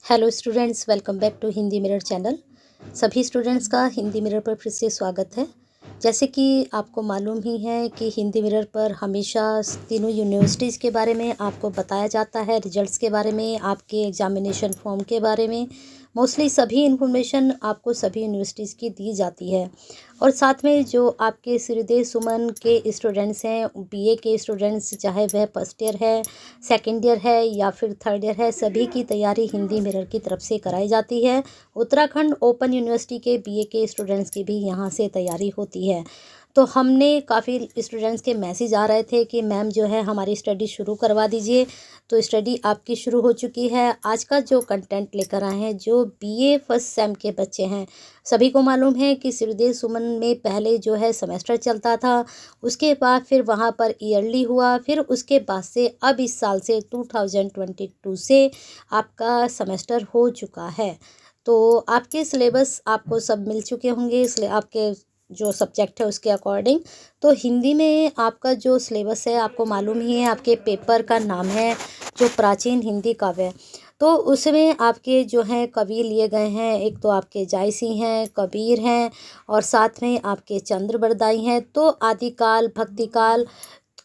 Hello students, welcome back to Hindi Mirror channel. सभी students का Hindi mirror पर फिर से स्वागत है। जैसे कि आपको मालूम ही है कि हिंदी मिरर पर हमेशा तीनों यूनिवर्सिटीज़ के बारे में आपको बताया जाता है, रिजल्ट्स के बारे में, आपके एग्जामिनेशन फॉर्म के बारे में। मोस्टली सभी इन्फॉर्मेशन आपको सभी यूनिवर्सिटीज़ की दी जाती है। और साथ में जो आपके सूर्योदय सुमन के स्टूडेंट्स हैं, बीए के स्टूडेंट्स, चाहे वह फर्स्ट ईयर है, सेकेंड ईयर है या फिर थर्ड ईयर है, सभी की तैयारी हिंदी मिरर की तरफ से कराई जाती है। उत्तराखंड ओपन यूनिवर्सिटी के बीए के स्टूडेंट्स की भी यहाँ से तैयारी होती है। तो हमने काफ़ी स्टूडेंट्स के मैसेज आ रहे थे कि मैम जो है हमारी स्टडी शुरू करवा दीजिए। तो स्टडी आपकी शुरू हो चुकी है। आज का जो कंटेंट लेकर आए हैं, जो बीए फर्स्ट सेम के बच्चे हैं, सभी को मालूम है कि सूर्योदय सुमन में पहले जो है सेमेस्टर चलता था, उसके बाद फिर वहाँ पर ईयरली हुआ, फिर उसके बाद से अब इस साल से 2022 से आपका सेमेस्टर हो चुका है। तो आपके सिलेबस आपको सब मिल चुके होंगे, इसलिए आपके जो सब्जेक्ट है उसके अकॉर्डिंग। तो हिंदी में आपका जो सिलेबस है आपको मालूम ही है। आपके पेपर का नाम है जो प्राचीन हिंदी काव्य। तो उसमें आपके जो हैं कवि लिए गए हैं, एक तो आपके जायसी हैं, कबीर हैं, और साथ में आपके चंद्र बरदाई हैं। तो आदिकाल भक्तिकाल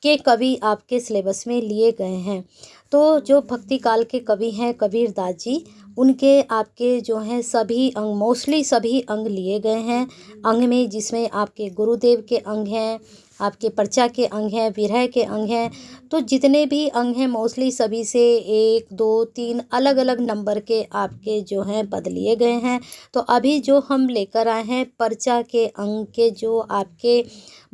के कवि आपके सिलेबस में लिए गए हैं। तो जो भक्ति काल के कवि हैं कबीर दास जी, उनके आपके जो हैं सभी अंग, मोस्टली सभी अंग लिए गए हैं। अंग में जिसमें आपके गुरुदेव के अंग हैं, आपके पर्चा के अंग हैं, विरह के अंग हैं। तो जितने भी अंग हैं मोस्टली सभी से 1 2 3 अलग अलग नंबर के आपके जो हैं पद लिए गए हैं। तो अभी जो हम लेकर आए हैं पर्चा के अंग के जो आपके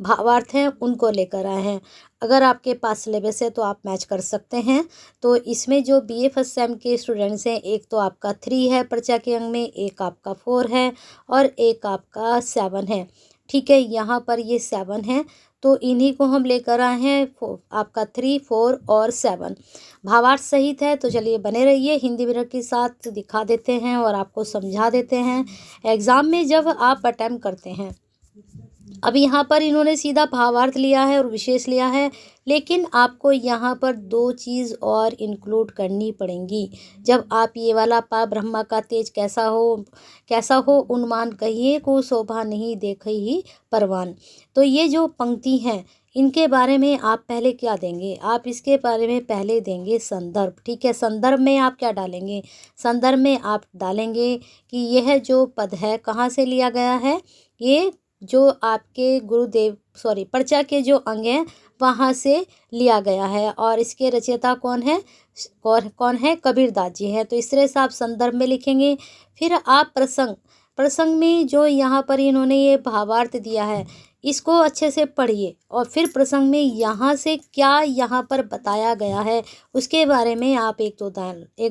भावार्थ हैं उनको लेकर आए हैं। अगर आपके पास सिलेबस है तो आप मैच कर सकते हैं। तो इसमें जो बीए फर्स्ट सेम के स्टूडेंट्स हैं, एक तो आपका 3 है पर्चा के अंग में, एक आपका 4 है और एक आपका 7 है। ठीक है, यहाँ पर ये 7 है, तो इन्हीं को हम लेकर आए हैं। आपका 3 4 और 7 भावार्थ सहित है। तो चलिए बने रहिए, हिंदी मिरर के साथ दिखा देते हैं और आपको समझा देते हैं। एग्ज़ाम में जब आप अटेम्प्ट करते हैं, अब यहाँ पर इन्होंने सीधा भावार्थ लिया है और विशेष लिया है, लेकिन आपको यहाँ पर 2 चीज़ और इंक्लूड करनी पड़ेंगी। जब आप ये वाला पा ब्रह्मा का तेज कैसा हो उन्मान, कहिए को शोभा नहीं देख ही परवान। तो ये जो पंक्ति हैं इनके बारे में आप पहले क्या देंगे, आप इसके बारे में पहले देंगे संदर्भ। ठीक है, संदर्भ में आप क्या डालेंगे, संदर्भ में आप डालेंगे कि यह जो पद है कहाँ से लिया गया है। ये जो आपके गुरुदेव पर्चा के जो अंग हैं वहाँ से लिया गया है, और इसके रचयिता कौन है, और कौन है, कबीर दास जी हैं। तो इस तरह से आप संदर्भ में लिखेंगे। फिर आप प्रसंग में जो यहाँ पर इन्होंने ये भावार्थ दिया है इसको अच्छे से पढ़िए, और फिर प्रसंग में यहाँ से क्या यहाँ पर बताया गया है उसके बारे में आप एक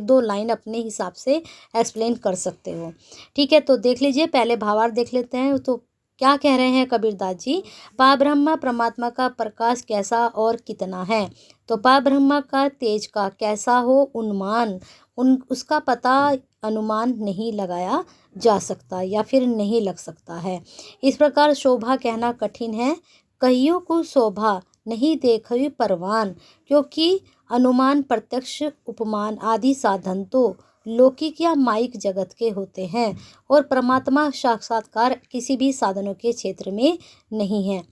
दो लाइन अपने हिसाब से एक्सप्लेन कर सकते हो। ठीक है, तो देख लीजिए, पहले भावार्थ देख लेते हैं। तो क्या कह रहे हैं कबीर दास जी, पाब्रह्मा परमात्मा का प्रकाश कैसा और कितना है। तो पाब्रह्मा का तेज का कैसा हो उन्मान, उसका पता अनुमान नहीं लगाया जा सकता या फिर नहीं लग सकता है। इस प्रकार शोभा कहना कठिन है, कहियों को शोभा नहीं देखी परवान, क्योंकि अनुमान प्रत्यक्ष उपमान आदि साधन तो लौकिक या माइक जगत के होते हैं, और परमात्मा साक्षात्कार किसी भी साधनों के क्षेत्र में नहीं है।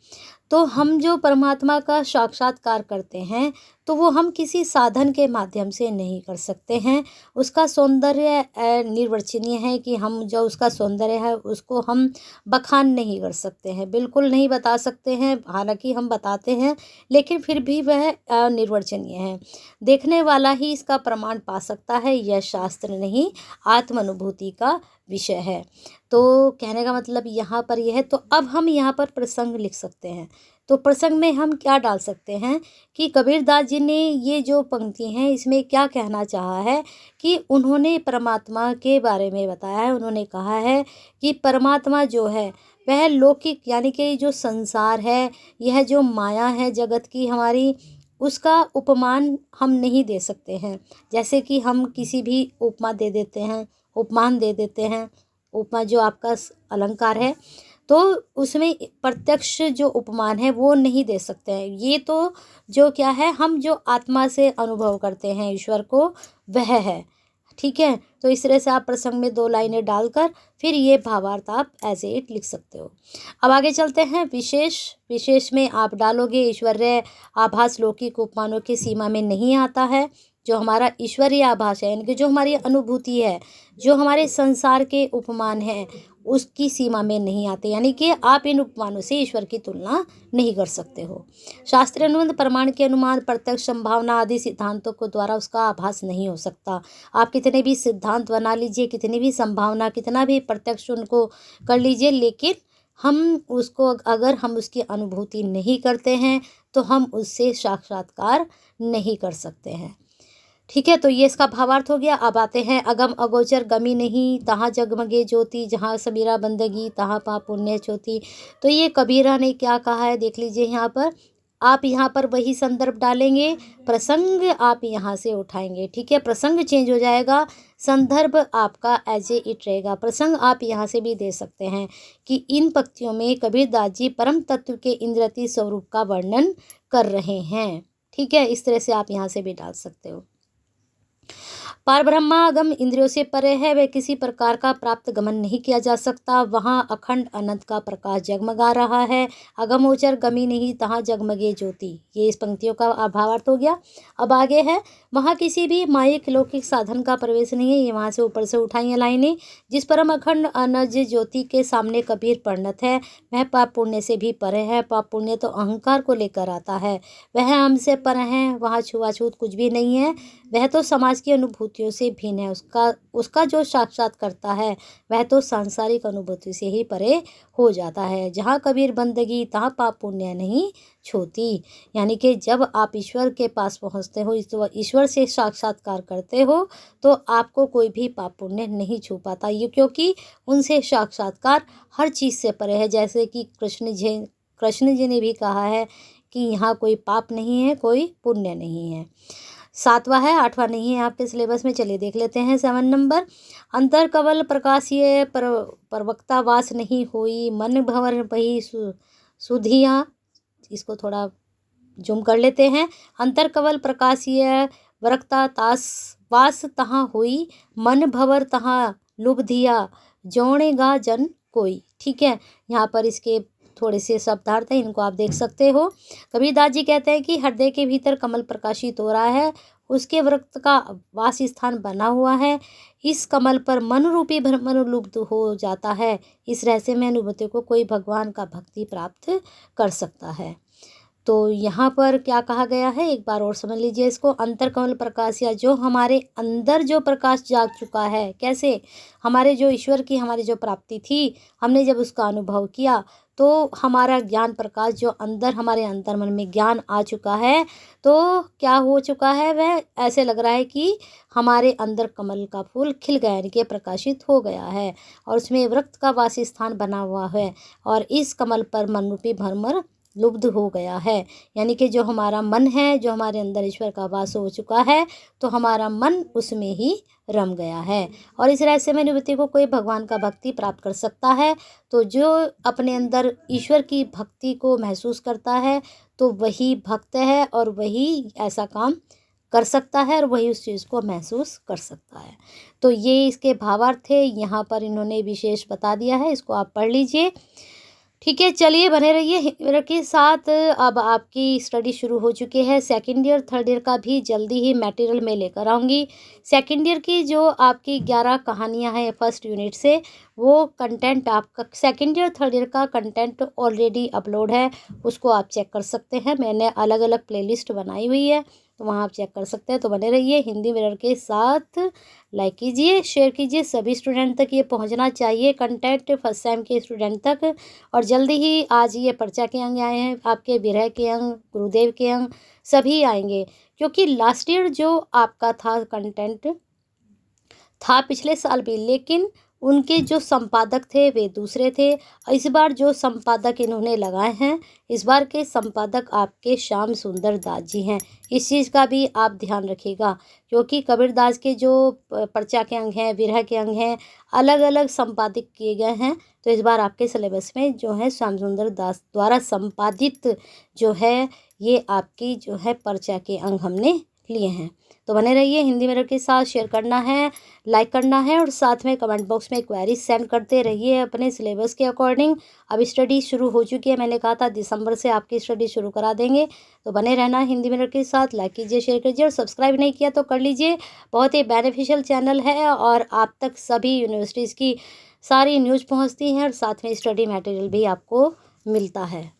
तो हम जो परमात्मा का साक्षात्कार करते हैं तो वो हम किसी साधन के माध्यम से नहीं कर सकते हैं। उसका सौंदर्य निर्वचनीय है कि हम जो उसका सौंदर्य है उसको हम बखान नहीं कर सकते हैं, बिल्कुल नहीं बता सकते हैं। हालांकि हम बताते हैं लेकिन फिर भी वह निर्वचनीय है। देखने वाला ही इसका प्रमाण पा सकता है, यह शास्त्र नहीं आत्म अनुभूति का विषय है। तो कहने का मतलब यहाँ पर यह है। तो अब हम यहाँ पर प्रसंग लिख सकते हैं। तो प्रसंग में हम क्या डाल सकते हैं कि कबीर दास जी ने ये जो पंक्ति हैं इसमें क्या कहना चाहा है कि उन्होंने परमात्मा के बारे में बताया है। उन्होंने कहा है कि परमात्मा जो है वह लौकिक, यानी कि जो संसार है, यह जो माया है जगत की हमारी, उसका उपमान हम नहीं दे सकते हैं। जैसे कि हम किसी भी उपमा दे देते हैं, उपमान दे देते हैं। उपमा जो आपका अलंकार है, तो उसमें प्रत्यक्ष जो उपमान है वो नहीं दे सकते हैं। ये तो जो क्या है, हम जो आत्मा से अनुभव करते हैं ईश्वर को, वह है। ठीक है। तो इस तरह से आप प्रसंग में 2 लाइनें डालकर फिर ये भावार्थ आप एज इट लिख सकते हो। अब आगे चलते हैं। विशेष, विशेष में आप डालोगे ईश्वरीय आभास लौकिक उपमानों की सीमा में नहीं आता है। जो हमारा ईश्वरीय आभास है, यानी कि जो हमारी अनुभूति है, जो हमारे संसार के उपमान हैं, उसकी सीमा में नहीं आते, यानी कि आप इन उपमानों से ईश्वर की तुलना नहीं कर सकते हो। शास्त्रीय अनुबंध प्रमाण के अनुमान प्रत्यक्ष संभावना आदि सिद्धांतों को द्वारा उसका आभास नहीं हो सकता। आप कितने भी सिद्धांत बना लीजिए, कितनी भी संभावना, कितना भी प्रत्यक्ष उनको कर लीजिए, लेकिन हम उसको, अगर हम उसकी अनुभूति नहीं करते हैं तो हम उससे साक्षात्कार नहीं कर सकते हैं। ठीक है, तो ये इसका भावार्थ हो गया। अब आते हैं अगम अगोचर गमी नहीं, तहाँ जगमगे ज्योति, जहाँ समीरा बंदगी तहाँ पाप पुण्य ज्योति। तो ये कबीरा ने क्या कहा है, देख लीजिए यहाँ पर। आप यहाँ पर वही संदर्भ डालेंगे, प्रसंग आप यहाँ से उठाएंगे। ठीक है, प्रसंग चेंज हो जाएगा, संदर्भ आपका एज ए इट रहेगा। प्रसंग आप यहाँ से भी दे सकते हैं कि इन पंक्तियों में कबीरदास जी परम तत्व के इंद्रियति स्वरूप का वर्णन कर रहे हैं। ठीक है, इस तरह से आप यहाँ से भी डाल सकते हो। पार ब्रह्मा अगम इंद्रियों से परे है, वह किसी प्रकार का प्राप्त गमन नहीं किया जा सकता। वहाँ अखंड अनंत का प्रकाश जगमगा रहा है। अगमोचर गमी नहीं, तहाँ जगमगे ज्योति। ये इस पंक्तियों का भावार्थ हो गया। अब आगे है, वहाँ किसी भी मायिक लौकिक साधन का प्रवेश नहीं है। ये वहाँ से ऊपर से उठाई हैं लाइनें। जिस परम अखंड अनज ज्योति के सामने कबीर परिणत है, वह पाप पुण्य से भी परे है। पाप पुण्य तो अहंकार को लेकर आता है, वह हमसे परे है। वहाँ छुआछूत कुछ भी नहीं है, वह तो समाज की अनुभूतियों से भिन्न है। उसका जो साक्षात करता है वह तो सांसारिक अनुभूति से ही परे हो जाता है। जहाँ कबीर बंदगी तहाँ पाप पुण्य नहीं छूती। यानी कि जब आप ईश्वर के पास पहुँचते हो, ईश्वर से साक्षात्कार करते हो, तो आपको कोई भी पाप पुण्य नहीं छू पाता। ये क्योंकि उनसे साक्षात्कार हर चीज़ से परे है। जैसे कि कृष्ण जी ने भी कहा है कि यहाँ कोई पाप नहीं है, कोई पुण्य नहीं है। 7वां है, 8वां नहीं है आपके सिलेबस में। चलिए देख लेते हैं 7 नंबर। अंतर कवल प्रकाशीय परवक्ता वास नहीं होई, मन भंवर बही सुधिया। इसको थोड़ा जूम कर लेते हैं। अंतर कवल प्रकाशीय वरक्ता तास वास तहाँ हुई, मन भंवर तहाँ लुब्धिया, जौणेगा जन कोई। ठीक है, यहाँ पर इसके थोड़े से शब्दार्थ हैं, इनको आप देख सकते हो। कबीरदास जी कहते हैं कि हृदय के भीतर कमल प्रकाशित हो रहा है, उसके वृत्त का वास स्थान बना हुआ है। इस कमल पर मन रूपी भ्रमर लुप्त हो जाता है। इस रहस्यमय अनुभूति को कोई भगवान का भक्ति प्राप्त कर सकता है। तो यहाँ पर क्या कहा गया है, एक बार और समझ लीजिए इसको। अंतर कमल प्रकाश, या जो हमारे अंदर जो प्रकाश जाग चुका है, कैसे, हमारे जो ईश्वर की हमारी जो प्राप्ति थी, हमने जब उसका अनुभव किया तो हमारा ज्ञान प्रकाश जो अंदर हमारे अंतर मन में ज्ञान आ चुका है, तो क्या हो चुका है, वह ऐसे लग रहा है कि हमारे अंदर कमल का फूल खिल गया, यानी कि प्रकाशित हो गया है, और उसमें वृत्त का वासी स्थान बना हुआ है, और इस कमल पर मन रूपी भ्रमर लुब्ध हो गया है। यानी कि जो हमारा मन है, जो हमारे अंदर ईश्वर का वास हो चुका है, तो हमारा मन उसमें ही रम गया है। और इस रहस्यमय अनुभूति को कोई भगवान का भक्ति प्राप्त कर सकता है। तो जो अपने अंदर ईश्वर की भक्ति को महसूस करता है, तो वही भक्त है, और वही ऐसा काम कर सकता है, और वही उस चीज़ को महसूस कर सकता है। तो ये इसके भावार्थ थे, यहाँ पर इन्होंने विशेष बता दिया है, इसको आप पढ़ लीजिए। ठीक है, चलिए बने रहिए मेरे के साथ। अब आपकी स्टडी शुरू हो चुकी है। सेकंड ईयर थर्ड ईयर का भी जल्दी ही मटेरियल मैं लेकर आऊँगी। सेकंड ईयर की जो आपकी 11 कहानियाँ हैं फर्स्ट यूनिट से, वो कंटेंट आपका सेकंड ईयर थर्ड ईयर का कंटेंट ऑलरेडी अपलोड है, उसको आप चेक कर सकते हैं। मैंने अलग अलग प्लेलिस्ट बनाई हुई है, तो वहाँ आप चेक कर सकते हैं। तो बने रहिए हिंदी मिरर के साथ। लाइक कीजिए, शेयर कीजिए, सभी स्टूडेंट तक ये पहुँचना चाहिए कंटेंट, फर्स्ट सेम के स्टूडेंट तक। और जल्दी ही आज ये पर्चा के अंक आए हैं, आपके विरह के अंक, गुरुदेव के अंक सभी आएंगे। क्योंकि लास्ट ईयर जो आपका था कंटेंट था पिछले साल भी, लेकिन उनके जो संपादक थे वे दूसरे थे। इस बार जो संपादक इन्होंने लगाए हैं, इस बार के संपादक आपके श्याम सुंदर दास जी हैं। इस चीज़ का भी आप ध्यान रखिएगा, क्योंकि कबीरदास के जो पर्चा के अंग हैं, विरह के अंग हैं, अलग अलग संपादित किए गए हैं। तो इस बार आपके सिलेबस में जो है श्याम सुंदर दास द्वारा संपादित जो है, ये आपकी जो है पर्चा के अंग हमने लिए हैं। तो बने रहिए हिंदी मिरर के साथ, शेयर करना है, लाइक करना है और साथ में कमेंट बॉक्स में क्वेरीज सेंड करते रहिए अपने सिलेबस के अकॉर्डिंग। अब स्टडी शुरू हो चुकी है, मैंने कहा था दिसंबर से आपकी स्टडी शुरू करा देंगे। तो बने रहना हिंदी मिरर के साथ, लाइक कीजिए, शेयर कीजिए और सब्सक्राइब नहीं किया तो कर लीजिए। बहुत ही बेनिफिशियल चैनल है और आप तक सभी यूनिवर्सिटीज़ की सारी न्यूज़ पहुँचती हैं और साथ में स्टडी मटेरियल भी आपको मिलता है।